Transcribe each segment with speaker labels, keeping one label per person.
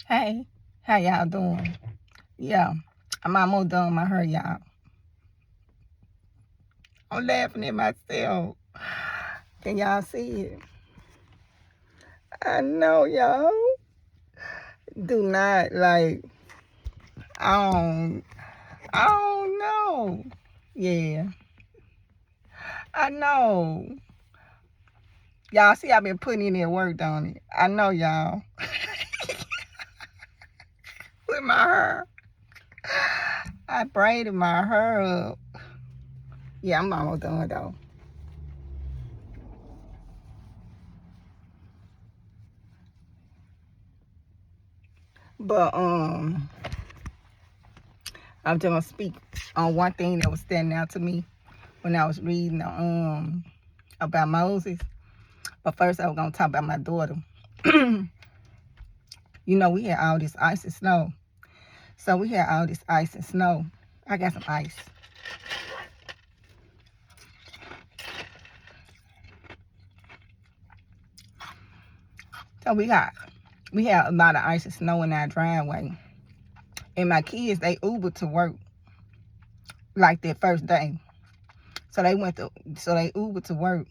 Speaker 1: Hey, how y'all doing? Yeah, I'm almost done my hair, y'all. I'm laughing at myself. Can y'all see it? I know, y'all. Do not I don't, I don't know. Yeah, I know. Y'all see, I've been putting in that work, don't it? I know, y'all. With my hair, I braided my hair up. Yeah, I'm almost done though. But I'm just gonna speak on one thing that was standing out to me when I was reading about Moses. But first, I was gonna talk about my daughter. We had all this ice and snow. So we had all this ice and snow. I got some ice. So we had a lot of ice and snow in our driveway. And my kids, they Ubered to work like that first day. So they Ubered to work,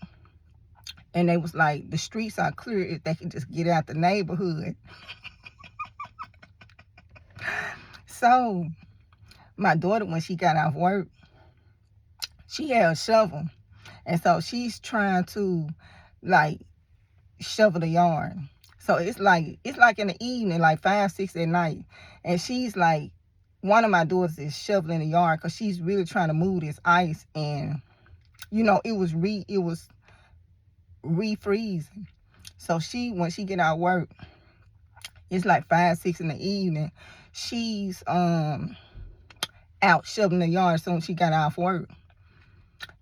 Speaker 1: and they was like, the streets are clear if they can just get out the neighborhood. So my daughter, when she got off work, she had a shovel, and so she's trying to like shovel the yard. So it's like in the evening, like 5, 6 at night, and she's like, one of my daughters is shoveling the yard because she's really trying to move this ice, and it was refreezing. So when she get out of work, it's like 5, 6 in the evening. She's out shoveling the yard as soon as she got off work.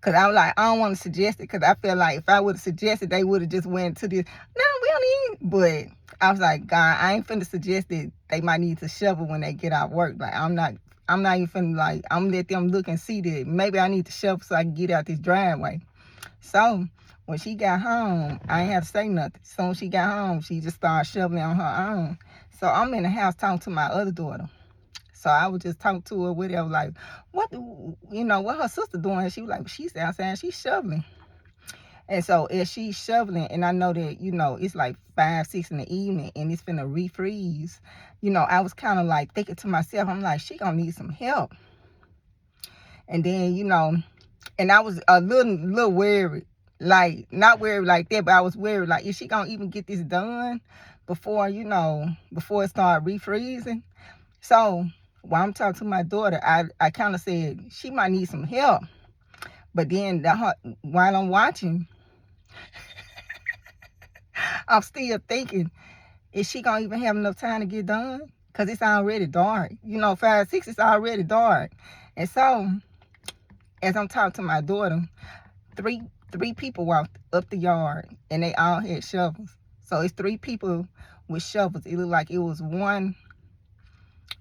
Speaker 1: Cause I was like, I don't want to suggest it, cause I feel like if I would have suggested, they would have just went to this. No, we don't need. But I was like, God, I ain't finna suggest that they might need to shovel when they get out of work. Like I'm not even finna I'm gonna let them look and see that maybe I need to shovel so I can get out this driveway. So when she got home, I ain't have to say nothing. So when she got home, she just started shoveling on her own. So I'm in the house talking to my other daughter. So I would just talk to her with it. I was like, what her sister doing? She was like, she's outside, she's shoveling. And so as she's shoveling, and I know that, it's like 5, 6 in the evening and it's finna refreeze, I was kind of like thinking to myself, I'm like, she gonna need some help. And then, and I was a little worried, like not worried like that, but I was worried, like, is she gonna even get this done before it start refreezing? So while I'm talking to my daughter, I kind of said she might need some help. But then while I'm watching, I'm still thinking, is she gonna even have enough time to get done? Cause it's already dark. 5, 6, it's already dark. And so as I'm talking to my daughter, three people walked up the yard and they all had shovels. So it's 3 people with shovels. It looked like it was one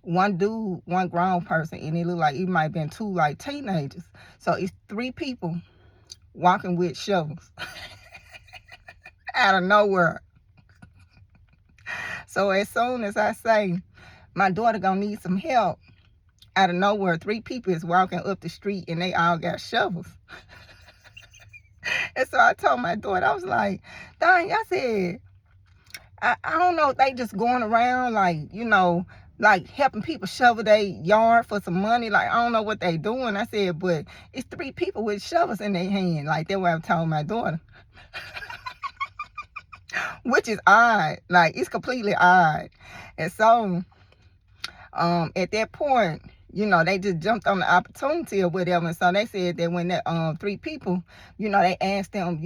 Speaker 1: dude, one grown person, and it looked like it might have been 2 like teenagers. So it's 3 people walking with shovels out of nowhere. So as soon as I say my daughter gonna need some help, out of nowhere, 3 people is walking up the street and they all got shovels. And so I told my daughter, I was like, dang, I said, I don't know if they just going around like helping people shovel their yard for some money. Like, I don't know what they doing. I said, but it's 3 people with shovels in their hand. Like, that's what I told my daughter. Which is odd. Like, it's completely odd. And so, at that point, they just jumped on the opportunity or whatever. And so they said that when that 3 people, they asked them,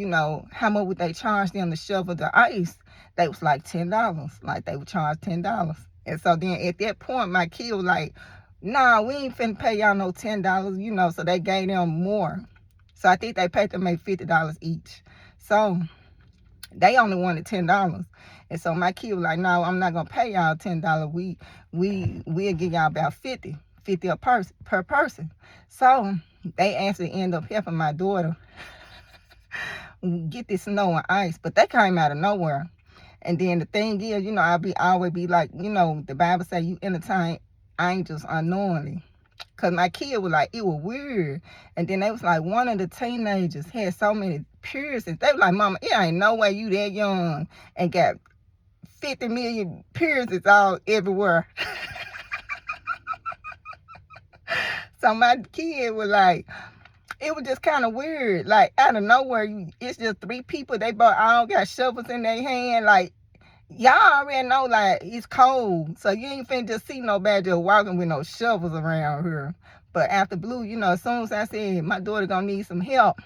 Speaker 1: how much would they charge them to shovel the ice? They was like $10. Like, they would charge $10. And so then at that point, my kid was like, nah, we ain't finna pay y'all no $10, so they gave them more. So I think they paid them maybe $50 each. So they only wanted $10. And so my kid was like, no, I'm not gonna pay y'all $10. We'll give y'all about 50 per person. So they actually end up helping my daughter get this snow and ice, but they came out of nowhere. And then the thing is, I always be like, the Bible say you entertain angels unknowingly. Cause my kid was like, it was weird. And then they was like, one of the teenagers had so many piercings. They was like, Mama, it ain't no way you that young and got 50 million piercings all everywhere. So my kid was like, it was just kind of weird. Like out of nowhere, it's just 3 people. They both all got shovels in their hand. Like, y'all already know, like, it's cold. So you ain't finna just see nobody just walking with no shovels around here. But after blue, as soon as I said my daughter gonna need some help,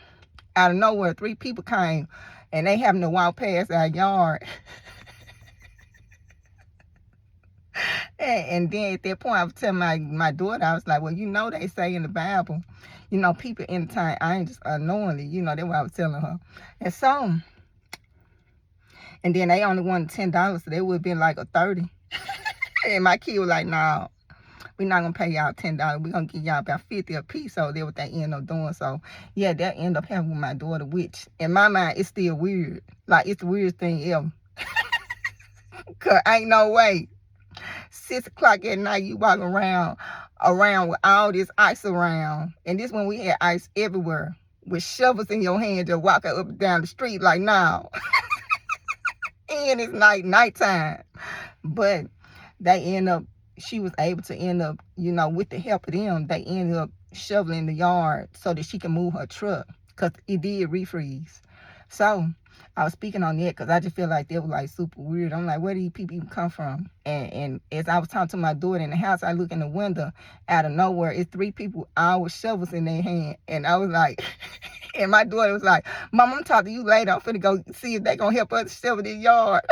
Speaker 1: out of nowhere, 3 people came and they having to walk past our yard. And then at that point, I was telling my daughter, I was like, well, they say in the Bible, people entertain angels unknowingly. That's what I was telling her. And so, and then they only wanted $10, so they would have been like a 30. And my kid was like, no, we're not going to pay y'all $10. We're going to give y'all about 50 a piece. So that's what they end up doing. So, yeah, that ended up happening with my daughter, which in my mind, it's still weird. Like, it's the weirdest thing ever. Because ain't no way 6 o'clock at night you walking around with all this ice around. And this when we had ice everywhere with shovels in your hand just walking up and down the street like, no. And it's nighttime. But she was able to end up, with the help of them, they ended up shoveling the yard so that she can move her truck because it did refreeze. So I was speaking on that because I just feel like they were like super weird. I'm like, where do these people even come from? And as I was talking to my daughter in the house, I look in the window, out of nowhere, it's 3 people all with shovels in their hand. And I was like, and my daughter was like, Mom, I'm talking to you later. I'm finna go see if they gonna help us shovel this yard.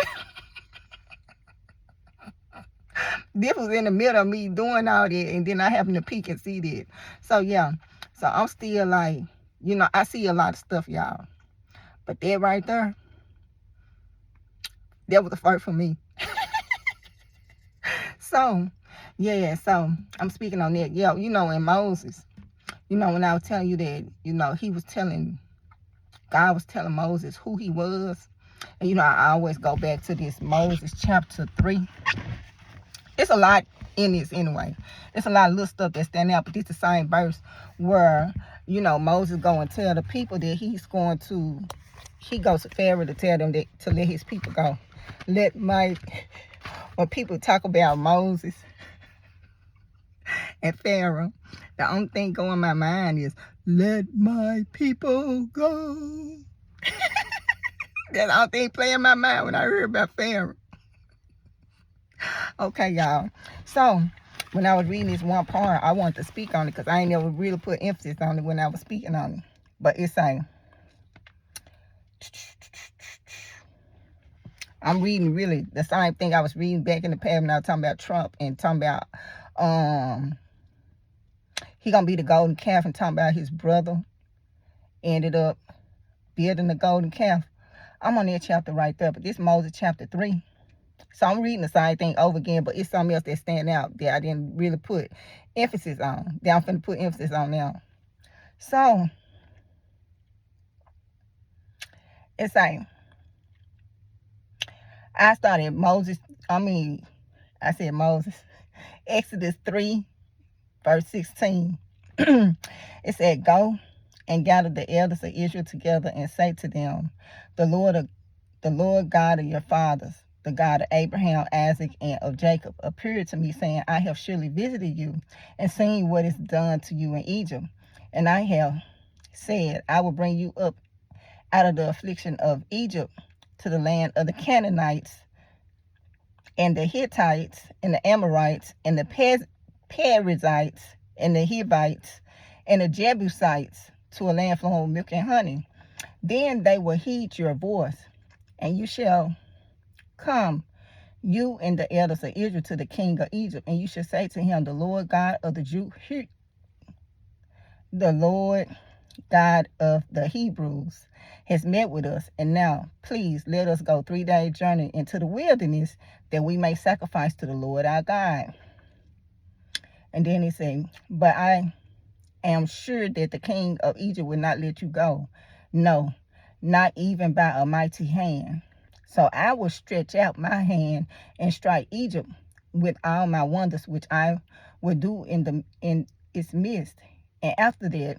Speaker 1: This was in the middle of me doing all that, and then I happened to peek and see that. So yeah, so I'm still like, I see a lot of stuff, y'all. But that right there, that was the first for me. So, yeah, so I'm speaking on that. Yeah, in Moses, when I was telling you that, God was telling Moses who he was. And, I always go back to this Moses chapter 3. It's a lot in this anyway. It's a lot of little stuff that stand out, but it's the same verse where, Moses go and tell the people that he goes to Pharaoh to tell them that to let his people go. When people talk about Moses and Pharaoh, the only thing going in my mind is, let my people go. That's the only thing playing in my mind when I heard about Pharaoh. Okay, y'all. So, when I was reading this one part, I wanted to speak on it because I ain't never really put emphasis on it when I was speaking on it. But it's saying, I'm reading really the same thing I was reading back in the past when I was talking about Trump and talking about he gonna be the golden calf, and talking about his brother ended up building the golden calf. I'm on that chapter right there, but this Moses chapter 3. So I'm reading the same thing over again, but it's something else that stand out that I didn't really put emphasis on. That I'm finna put emphasis on now. So it's like, I said Moses, Exodus 3, verse 16. It said, go and gather the elders of Israel together and say to them, the Lord God of your fathers, the God of Abraham, Isaac, and of Jacob, appeared to me, saying, I have surely visited you and seen what is done to you in Egypt. And I have said, I will bring you up out of the affliction of Egypt to the land of the Canaanites and the Hittites and the Amorites and the Perizzites and the Hivites and the Jebusites, to a land flowing with milk and honey. Then they will heed your voice, and you shall come, you and the elders of Israel, to the king of Egypt, and you shall say to him, the Lord God of the Hebrews has met with us, and now please let us go 3-day journey into the wilderness, that we may sacrifice to the Lord our God. And then he said, but I am sure that the king of Egypt will not let you go. No, not even by a mighty hand. So I will stretch out my hand and strike Egypt with all my wonders, which I will do in its midst. And after that,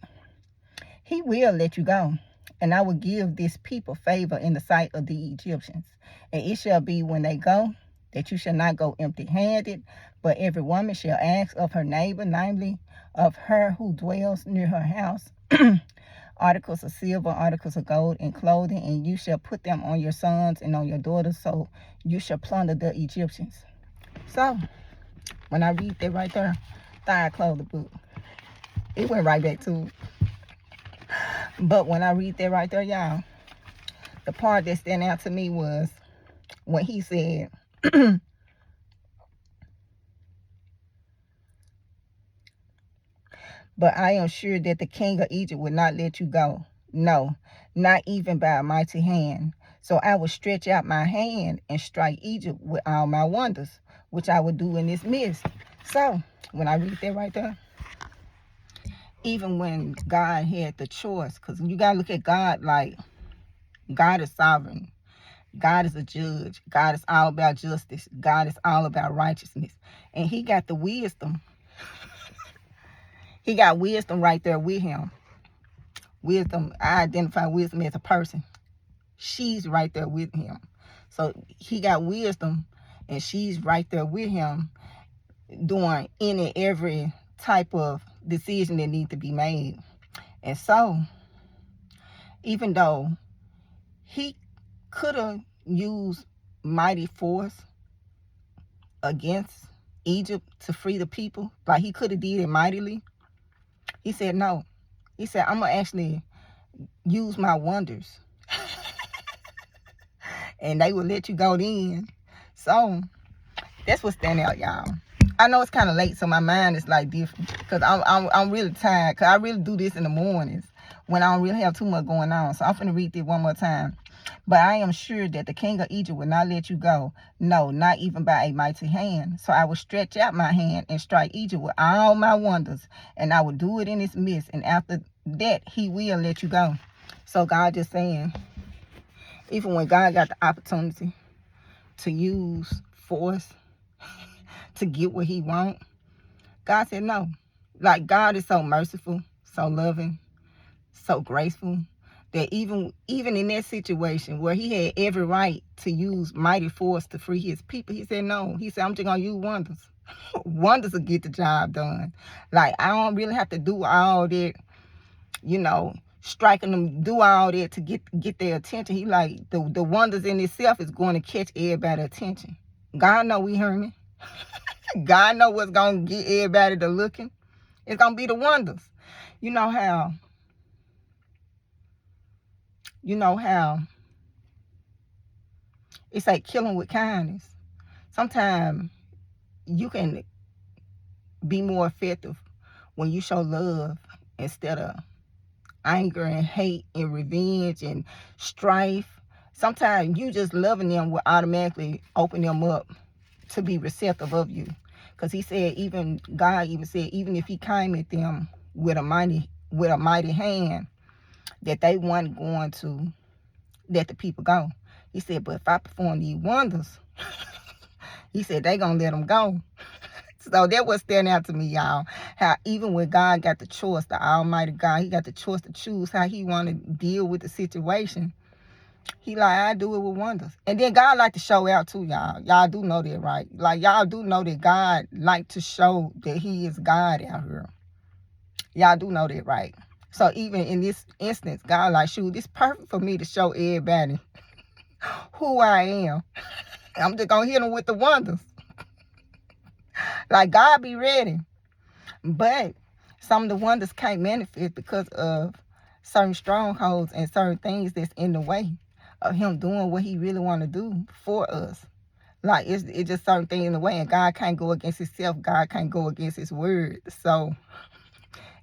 Speaker 1: he will let you go. And I will give this people favor in the sight of the Egyptians. And it shall be when they go that you shall not go empty-handed, but every woman shall ask of her neighbor, namely of her who dwells near her house, articles of silver, articles of gold, and clothing, and you shall put them on your sons and on your daughters, so you shall plunder the Egyptians. So, when I read that right there, I close the book. It went right back to it. But when I read that right there, y'all, the part that stand out to me was when he said, but I am sure that the king of Egypt will not let you go. No, not even by a mighty hand. So I will stretch out my hand and strike Egypt with all my wonders, which I will do in this midst. So when I read that right there, even when God had the choice, because you got to look at God like God is sovereign. God is a judge. God is all about justice. God is all about righteousness. And he got the wisdom. He got wisdom right there with him. Wisdom, I identify wisdom as a person. She's right there with him. So he got wisdom, and she's right there with him doing any every type of decision that needs to be made. And so, even though he could have used mighty force against Egypt to free the people, like he could have did it mightily, he said no. He said, I'm going to actually use my wonders. And they will let you go then. So, that's what's standing out, y'all. I know it's kind of late, so my mind is like different. Because I'm really tired. Because I really do this in the mornings when I don't really have too much going on. So I'm going to read this one more time. But I am sure that the king of Egypt will not let you go. No, not even by a mighty hand. So I will stretch out my hand and strike Egypt with all my wonders. And I will do it in its midst. And after that, he will let you go. So God just saying, even when God got the opportunity to use force to get what he want, God said no. Like, God is so merciful, so loving, so graceful, that even in that situation where he had every right to use mighty force to free his people, he said no. He said, I'm just gonna use wonders. Wonders will get the job done. Like, I don't really have to do all that, striking them, do all that to get their attention. He like, the wonders in itself is going to catch everybody's attention. God know we hear me. God know what's going to get everybody to looking. It's going to be the wonders. You know how it's like killing with kindness. Sometimes you can be more effective when you show love instead of anger and hate and revenge and strife. Sometimes you just loving them will automatically open them up to be receptive of you. Because God even said, even if he came at them with a mighty hand, that they weren't going to let the people go. He said, but if I perform these wonders, he said, they gonna let them go. So that was standing out to me, y'all. How even when God got the choice, the Almighty God, he got the choice to choose how he want to deal with the situation. He like, I do it with wonders. And then God like to show out too, y'all. Y'all do know that, right? Like, y'all do know that God like to show that he is God out here. Y'all do know that, right? So even in this instance, God like, shoot, this perfect for me to show everybody who I am. I'm just gonna hit them with the wonders. Like, God be ready. But some of the wonders can't manifest because of certain strongholds and certain things that's in the way of him doing what he really want to do for us. Like, it's just certain things in the way, and God can't go against himself. God can't go against his word. So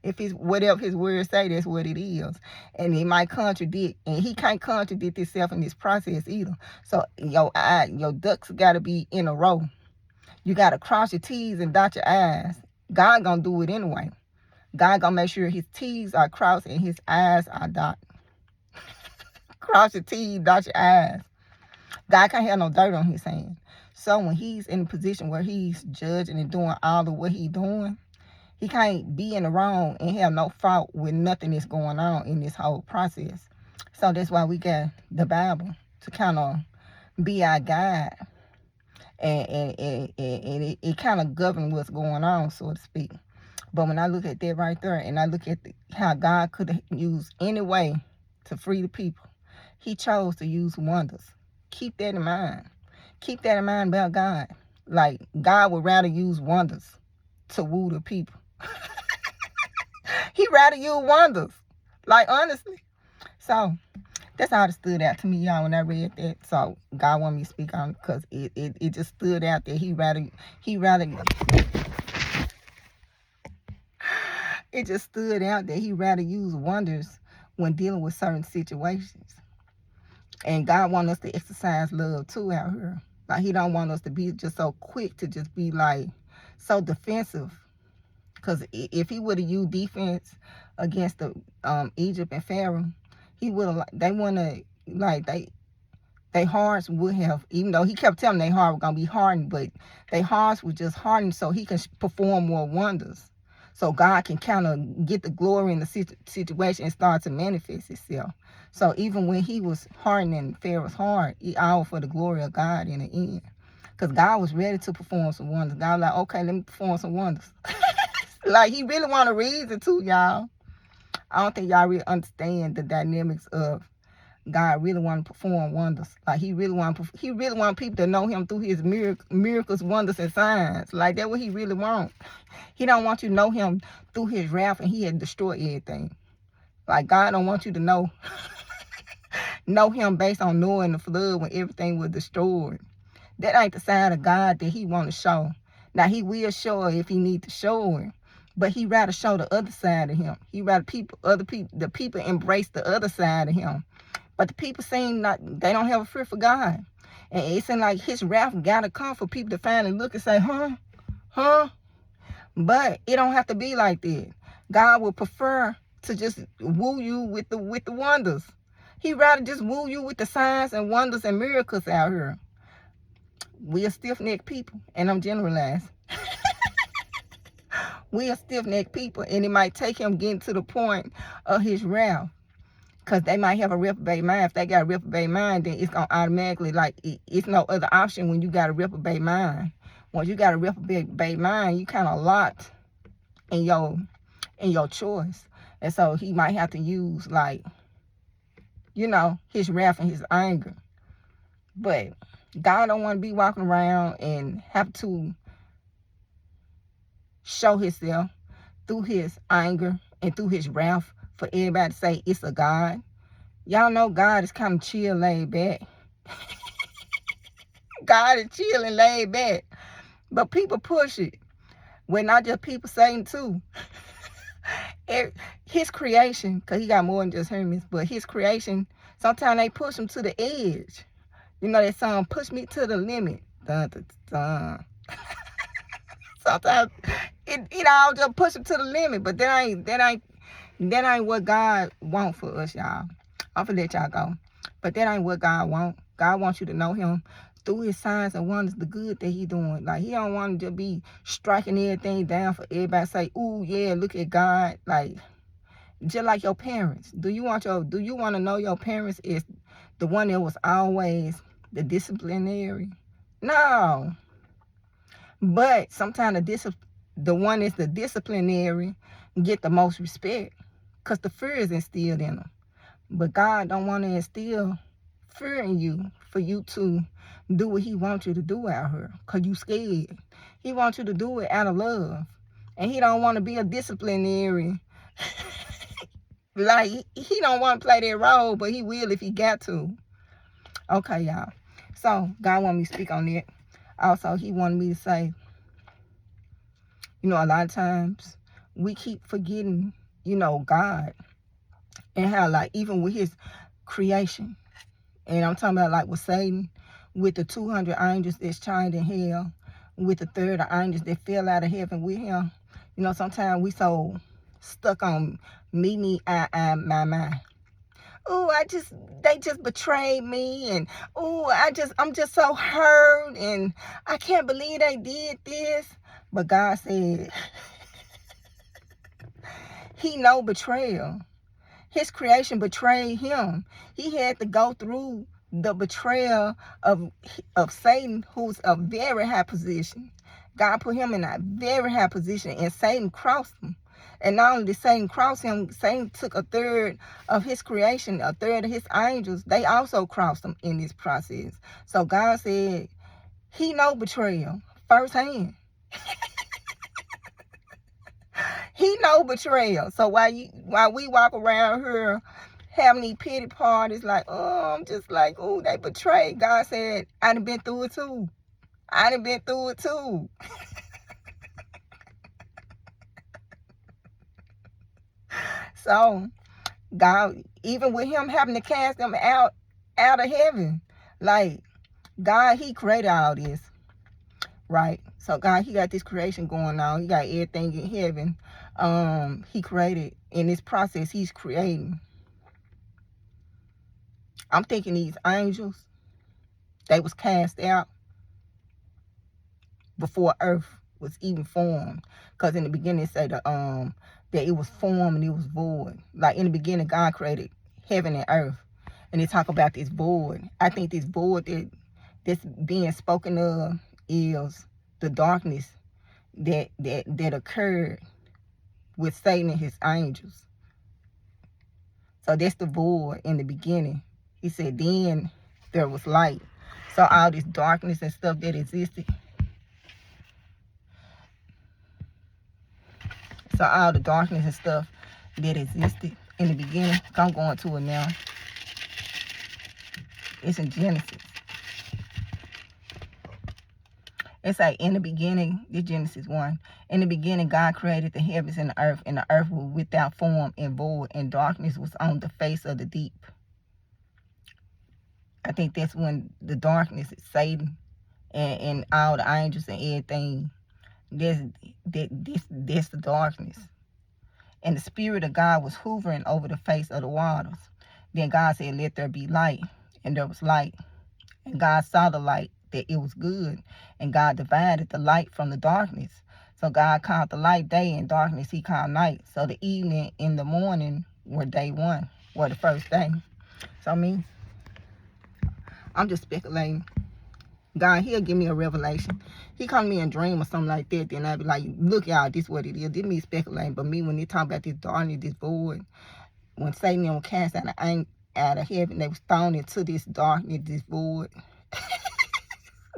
Speaker 1: if whatever his word say, that's what it is. And it might contradict, and he can't contradict himself in this process either. So your ducks got to be in a row. You got to cross your T's and dot your I's. God gonna do it anyway. God gonna make sure his T's are crossed and his I's are dotted. Cross your T's, dot your I's. God can't have no dirt on his hand. So when he's in a position where he's judging and doing all of what he's doing, he can't be in the wrong and have no fault with nothing that's going on in this whole process. So that's why we got the Bible to kind of be our guide, and it kind of governs what's going on, so to speak. But when I look at that right there, and I look at how God could have used any way to free the people, he chose to use wonders. Keep that in mind. Keep that in mind about God. Like, God would rather use wonders to woo the people. He'd rather use wonders. Like, honestly. So, that's how it stood out to me, y'all, when I read that. So, God wanted me to speak on it because it just stood out that it just stood out that he rather use wonders when dealing with certain situations. And God wants us to exercise love too out here. Like, he don't want us to be just so quick to just be like so defensive. Because if he would have used defense against the Egypt and Pharaoh, he would have, they want to, like, they hearts would have, even though he kept telling them their heart was going to be hardened, but their hearts were just hardened so he can perform more wonders. So God can kind of get the glory in the situation and start to manifest itself. So even when he was hardening Pharaoh's heart, he all for the glory of God in the end. Because God was ready to perform some wonders. God was like, okay, let me perform some wonders. Like, he really want a reason to, y'all. I don't think y'all really understand the dynamics of God really want to perform wonders. Like, he really want people to know him through his miracles, wonders, and signs. Like, that's what he really want. He don't want you to know him through his wrath and he had destroyed everything. Like, God don't want you to know him based on knowing the flood when everything was destroyed. That ain't the side of God that he want to show. Now, he will show her if he need to show her, but he rather show the other side of him. He rather the people embrace the other side of him. But the people seem like they don't have a fear for God. And it seems like his wrath gotta come for people to finally look and say, huh? But it don't have to be like that. God would prefer to just woo you with the wonders. He'd rather just woo you with the signs and wonders and miracles out here. We are stiff-necked people, and I'm generalizing. We are stiff-necked people, and it might take him getting to the point of his wrath. Because they might have a reprobate mind. If they got a reprobate mind, then it's going to automatically, like, it's no other option when you got a reprobate mind. Once you got a reprobate mind, you kind of locked in your choice. And so he might have to use, like, his wrath and his anger. But God don't want to be walking around and have to show himself through his anger and through his wrath for everybody to say it's a God. Y'all know God is kind of chill, laid back. God is chill and laid back. But people push it. Well, not just people, Satan too. His creation, because he got more than just humans, but his creation, sometimes they push him to the edge. You know that song, push me to the limit. Dun, dun, dun. Sometimes it all just push him to the limit, but that ain't what God want for us, y'all. I'm gonna let y'all go. But that ain't what God want. God wants you to know him through his signs and wonders, the good that he doing. Like, he don't want to just be striking everything down for everybody to say, ooh, yeah, look at God. Like, just like your parents. Do you want to know your parents is the one that was always the disciplinary? No. But sometimes the one that's the disciplinary get the most respect because the fear is instilled in them. But God don't want to instill fear in you for you to do what he wants you to do out here because you scared. He wants you to do it out of love. And he don't want to be a disciplinary. Like, he don't want to play that role, but he will if he got to. Okay, y'all. So, God want me to speak on that. Also, he wanted me to say, a lot of times we keep forgetting, God. And how, like, even with his creation. And I'm talking about, like, with Satan, with the 200 angels that's chained in hell, with the third of angels that fell out of heaven with him. Sometimes we so stuck on me, I, my. oh, they just betrayed me, and oh, I'm just so hurt, and I can't believe they did this. But God said, he know betrayal. His creation betrayed him. He had to go through the betrayal of Satan, who's a very high position. God put him in a very high position, and Satan crossed him. And not only did Satan cross him, Satan took a third of his creation, a third of his angels. They also crossed him in this process. So God said, he know betrayal firsthand. He know betrayal. So while we walk around here having these pity parties, like, oh, I'm just like, oh, they betrayed. God said, I done been through it too. I done been through it too. So God, even with him having to cast them out of heaven, like, God, he created all this, right? So God, he got this creation going on. He got everything in heaven. He created. In this process, he's creating. I'm thinking these angels, they was cast out before earth was even formed. Because in the beginning it say that it was formed and it was void. Like in the beginning, God created heaven and earth. And they talk about this void. I think this void that's being spoken of is the darkness that occurred with Satan and his angels. So that's the void in the beginning. He said then there was light. So all this darkness and stuff that existed. So all the darkness and stuff that existed in the beginning. I'm going to it now. It's in Genesis. It's like in the beginning, this Genesis 1. In the beginning, God created the heavens and the earth was without form and void, and darkness was on the face of the deep. I think that's when the darkness is Satan and all the angels and everything. That's the darkness. And the Spirit of God was hovering over the face of the waters. Then God said, let there be light. And there was light. And God saw the light, that it was good. And God divided the light from the darkness. So God called the light day, and darkness he called night. So the evening and the morning were day one, were the first day. So I'm just speculating. God, he'll give me a revelation. He come to me in a dream or something like that, then I'll be like, look, y'all, this is what it is. This me speculating. But me, when they talk about this darkness, this void, when Satan was cast out of heaven, they was thrown into this darkness, this void.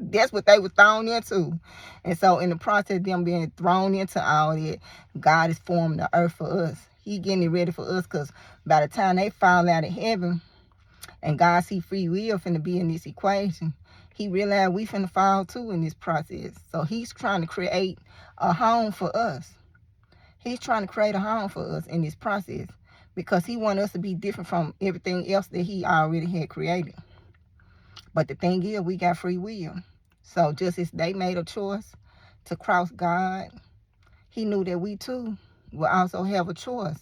Speaker 1: That's what they were thrown into. And so in the process of them being thrown into all that, God is forming the earth for us. He getting it ready for us, because by the time they fall out of heaven and God see free will finna be in this equation, he realized we finna fall too in this process. So he's trying to create a home for us. He's trying to create a home for us in this process, because he wants us to be different from everything else that he already had created. But the thing is, we got free will. So just as they made a choice to cross God, he knew that we too will also have a choice.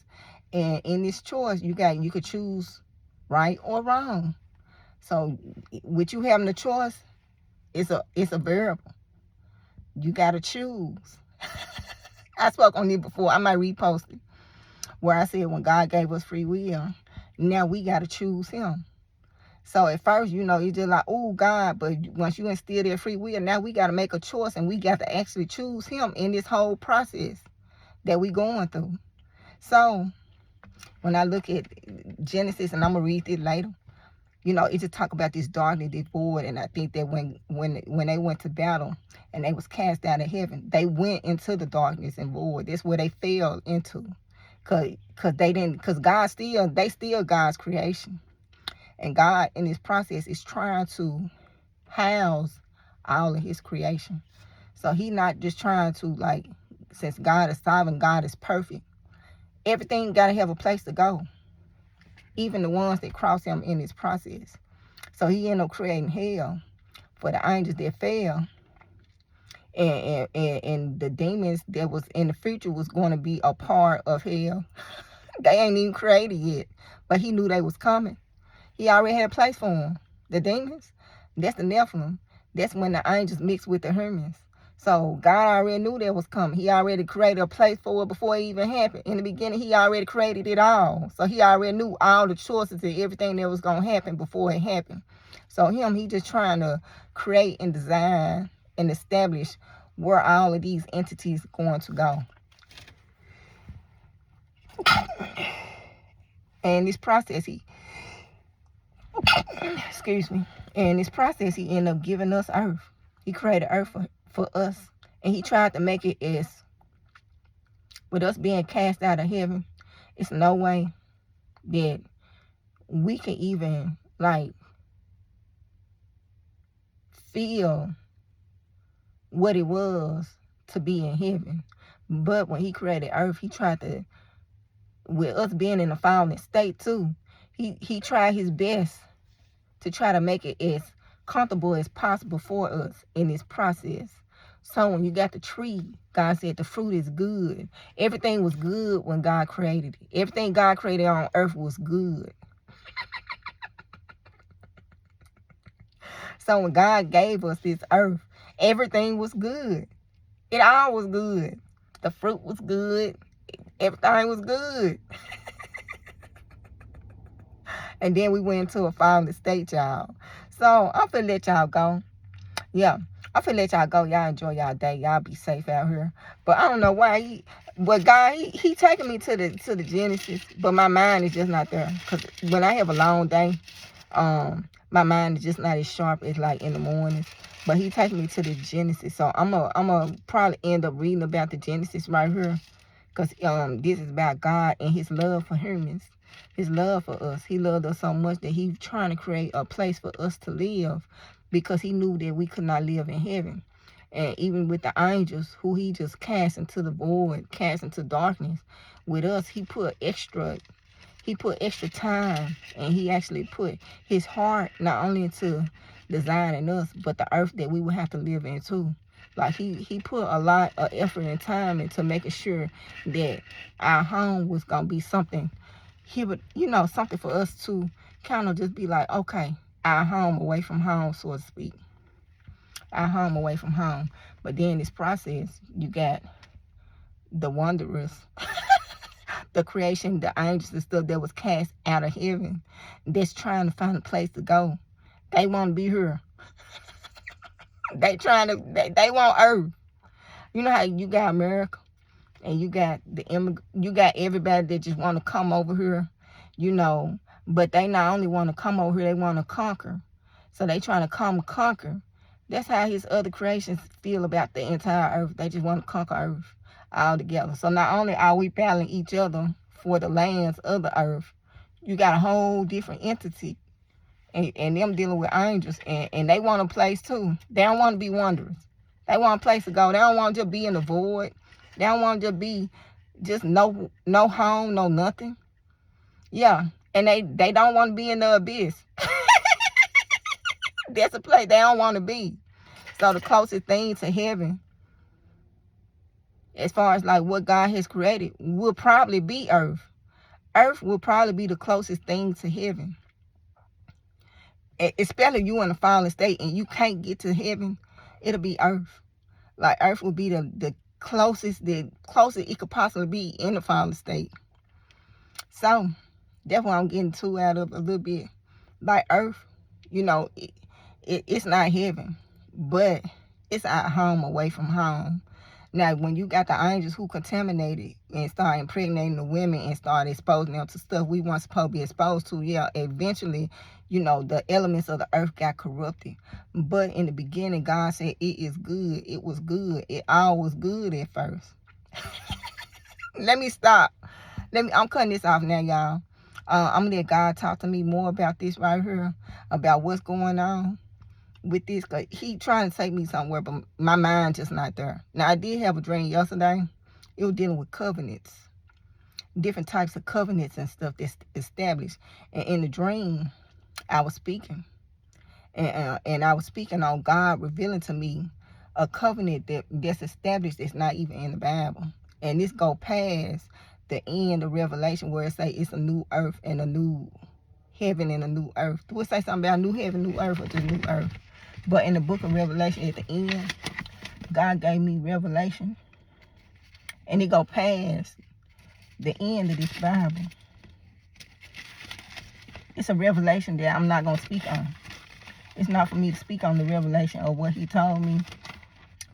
Speaker 1: And in this choice, you could choose right or wrong. So with you having a choice, it's a variable. You gotta choose. I spoke on it before. I might repost it, where I said when God gave us free will, now we gotta choose him. So at first, you just like, oh, God, but once you instill that free will, now we got to make a choice, and we got to actually choose him in this whole process that we going through. So when I look at Genesis, and I'm going to read it later, it just talk about this darkness, this void, and I think that when they went to battle and they was cast out of heaven, they went into the darkness and void. That's where they fell into, because God still God's creation. And God, in this process, is trying to house all of his creation. So he not just trying to, like, since God is sovereign, God is perfect, everything got to have a place to go. Even the ones that cross him in this process. So he ended up creating hell for the angels that fell. And the demons that was in the future was going to be a part of hell. They ain't even created yet. But he knew they was coming. He already had a place for them. The demons, that's the Nephilim. That's when the angels mixed with the humans. So God already knew that was coming. He already created a place for it before it even happened. In the beginning, he already created it all. So he already knew all the choices and everything that was going to happen before it happened. So he just trying to create and design and establish where all of these entities are going to go. And this process, excuse me, in this process, he ended up giving us earth. He created earth for us. And he tried to make it as, with us being cast out of heaven, it's no way that we can even, like, feel what it was to be in heaven. But when he created earth, he tried to, with us being in a fallen state too, he tried his best to try to make it as comfortable as possible for us in this process. So when you got the tree, God said the fruit is good. Everything was good when God created it. Everything God created on earth was good. So when God gave us this earth, everything was good. It all was good. The fruit was good. Everything was good. And then we went into a fallen state, y'all. So I'm finna let y'all go. Yeah, I'm finna let y'all go. Y'all enjoy y'all day. Y'all be safe out here. But I don't know why but God, he taking me to the Genesis, but my mind is just not there. Cause when I have a long day, my mind is just not as sharp as like in the mornings. But he taking me to the Genesis, so I'm gonna probably end up reading about the Genesis right here, cause this is about God and His love for humans. His love for us. He loved us so much that he's trying to create a place for us to live, because he knew that we could not live in heaven. And even with the angels, who he just cast into the void, cast into darkness, with us, he put extra time, and he actually put his heart not only into designing us, but the earth that we would have to live in too. Like he put a lot of effort and time into making sure that our home was gonna be something. He would, something for us to kind of just be like, okay, our home away from home, so to speak. Our home away from home. But then this process, you got the wanderers, the creation, the angels and stuff that was cast out of heaven, that's trying to find a place to go. They want to be here. They want earth. You know how you got America, and you got you got everybody that just want to come over here, but they not only want to come over here, they want to conquer. So they trying to come conquer. That's how his other creations feel about the entire earth. They just want to conquer earth all together. So not only are we battling each other for the lands of the earth, you got a whole different entity, and them dealing with angels, and they want a place too. They don't want to be wanderers. They want a place to go. They don't want to just be in the void. They don't want to just be no home, no nothing. Yeah, and they don't want to be in the abyss. That's a place they don't want to be. So the closest thing to heaven, as far as like what God has created, will probably be earth. Earth will probably be the closest thing to heaven. Especially if you in a fallen state and you can't get to heaven, it'll be earth. Like earth will be the closest it could possibly be in the fallen state. So that's what I'm getting to out of a little bit. Like earth, it's not heaven, but it's our home away from home. Now, when you got the angels who contaminated and started impregnating the women and started exposing them to stuff we weren't supposed to be exposed to, yeah, eventually, the elements of the earth got corrupted. But in the beginning, God said it is good. It was good. It all was good at first. Let me stop. I'm cutting this off now, y'all. I'm going to let God talk to me more about this right here, about what's going on with this, because he trying to take me somewhere, but my mind just not there. Now, I did have a dream yesterday. It was dealing with covenants, different types of covenants and stuff that's established. And in the dream, I was speaking, and I was speaking on God revealing to me a covenant that's established that's not even in the Bible. And this go past the end of Revelation where it say it's a new earth and a new heaven and a new earth. Do it say something about new heaven, new earth, or just new earth? But in the book of Revelation at the end, God gave me revelation. And it go past the end of this Bible. It's a revelation that I'm not going to speak on. It's not for me to speak on the revelation of what he told me.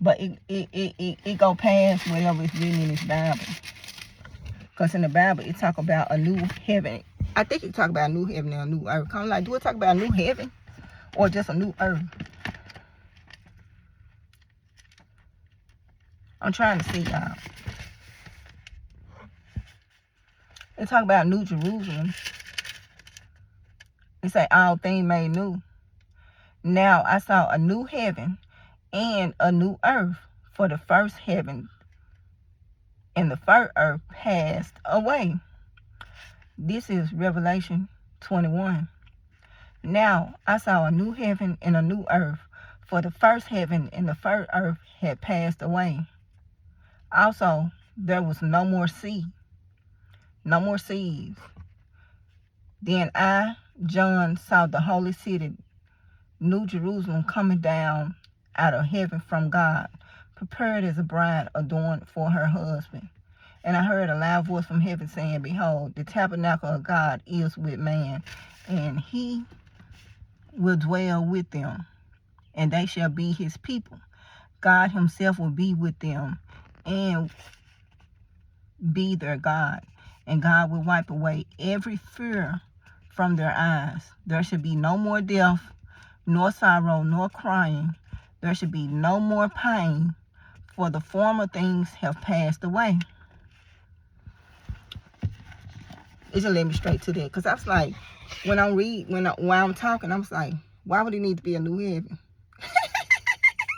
Speaker 1: But it go past whatever is written in this Bible. Because in the Bible, it talk about a new heaven. I think it talk about a new heaven and a new earth. Kind of like, do it talk about a new heaven or just a new earth? I'm trying to see, y'all. It talk about New Jerusalem. It say all things made new. Now I saw a new heaven and a new earth, for the first heaven and the first earth passed away. This is Revelation 21. Now I saw a new heaven and a new earth, for the first heaven and the first earth had passed away. Also, there was no more sea, no more seas. Then I, John, saw the holy city, New Jerusalem, coming down out of heaven from God, prepared as a bride adorned for her husband. And I heard a loud voice from heaven saying, Behold, the tabernacle of God is with man, and he will dwell with them, and they shall be his people. God himself will be with them and be their God, and God will wipe away every fear from their eyes. There shall be no more death, nor sorrow, nor crying. There shall be no more pain, for the former things have passed away. It just led me straight to that, because I was like, when while I'm talking, I was like, why would it need to be a new heaven?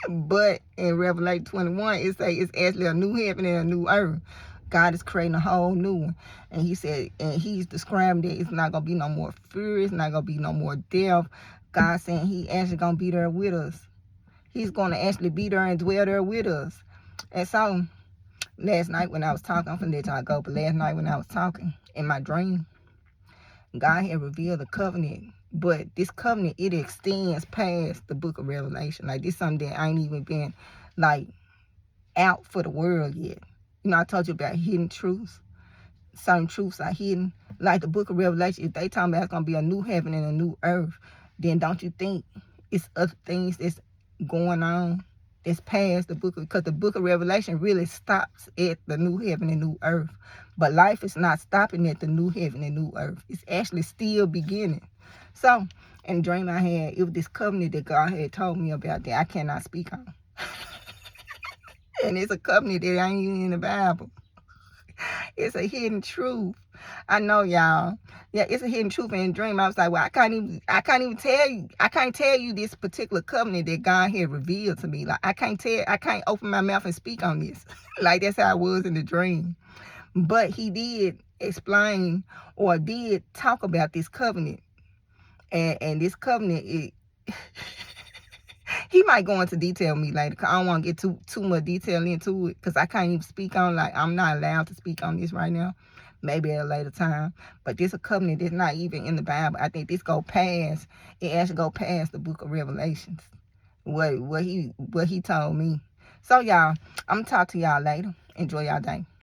Speaker 1: But in Revelation 21, it say it's actually a new heaven and a new earth. God is creating a whole new one. And he said, and he's describing that it's not going to be no more fear. It's not going to be no more death. God saying he actually going to be there with us. He's going to actually be there and dwell there with us. And so, last night when I was talking, I'm finna let y'all go, but last night when I was talking, in my dream, God had revealed the covenant. But this covenant, it extends past the book of Revelation. Like, this is something that I ain't even been, like, out for the world yet. You know, I told you about hidden truths. Certain truths are hidden. Like the book of Revelation, if they talking about it's going to be a new heaven and a new earth, then don't you think it's other things that's going on that's past the book? Because the book of Revelation really stops at the new heaven and new earth. But life is not stopping at the new heaven and new earth. It's actually still beginning. So, in the dream I had, it was this covenant that God had told me about that I cannot speak on. And it's a covenant that ain't even in the Bible. It's a hidden truth. I know, y'all. Yeah, it's a hidden truth. In the dream, I was like, well, I can't even tell you. I can't tell you this particular covenant that God had revealed to me. Like, I can't open my mouth and speak on this. Like, that's how I was in the dream. But he did explain or did talk about this covenant. And this covenant, he might go into detail me later, because I don't want to get too much detail into it, because I can't even speak on, like, I'm not allowed to speak on this right now. Maybe at a later time. But this a covenant that's not even in the Bible. I think this actually go past the book of Revelations. What he told me. So, y'all, I'm going to talk to y'all later. Enjoy y'all day.